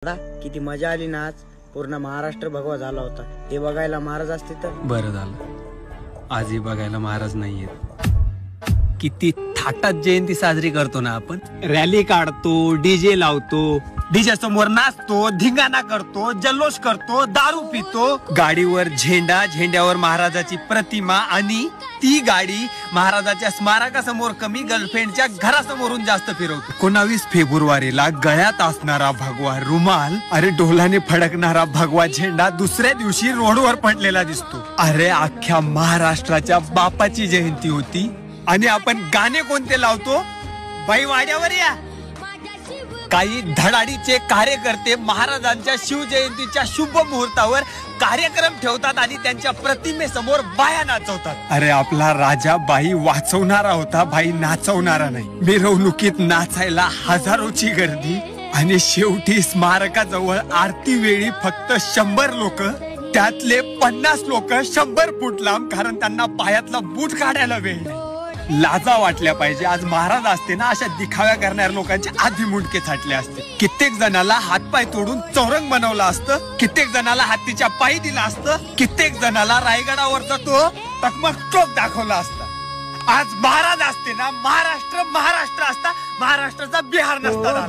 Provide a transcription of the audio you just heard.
दादा किती मजा आली ना आज. पूर्ण महाराष्ट्र भगवा झाला होता. हे बघायला महाराज असते तर बरं झालं. आजही बघायला महाराज नाहीयेत. किती थाटात जयंती साजरी करतो ना आपण. रॅली काढतो, डीजे लावतो, डीजे समोर नाचतो, धिंगाणा करतो, जल्लोष करतो, दारू पितो, गाडीवर झेंडा, झेंड्यावर महाराजाची प्रतिमा आणि ती गाडी महाराजाच्या स्मारकासमोर कमी, गर्लफ्रेंडच्या घरासमोरून जास्त फिरवतो. 19 फेब्रुवारीला गळ्यात असणारा भगवा रुमाल, अरे डोलाने फडकणारा भगवा झेंडा दुसऱ्या दिवशी रोडवर पडलेला दिसतो. अरे अख्ख्या महाराष्ट्राच्या बापाची जयंती होती आणि आपण गाणे कोणते लावतो? बाई वाड्यावर या. काही धडाडीचे कार्यकर्ते महाराजांच्या शिवजयंतीच्या शुभ मुहूर्तावर कार्यक्रम ठेवतात आणि त्यांच्या प्रतिमेसमोर बाया नाचवतात. अरे आपला राजा बाई वाचवणारा होता, बाई नाचवणारा नाही. मिरवणुकीत नाचायला हजारोची गर्दी आणि शेवटी स्मारकाजवळ आरती वेळी फक्त 100 लोक, त्यातले 50 लोक 100 फूट लांब, कारण त्यांना पायातला बूट काढायला वेळ नाही. लाजा वाटल्या पाहिजे. आज महाराज असते ना, अशा दिखाव्या करणाऱ्या लोकांचे आधी मुंडके छाटले असते. कित्येक जणाला हातपाय तोडून चौरंग बनवलं असतं, कित्येक जणाला हत्तीच्या पायी दिला असतं, कित्येक जणाला रायगडावरचा तो टकमक टोक दाखवला असता. आज महाराज असते ना, महाराष्ट्र असता, महाराष्ट्राचा बिहार नसता.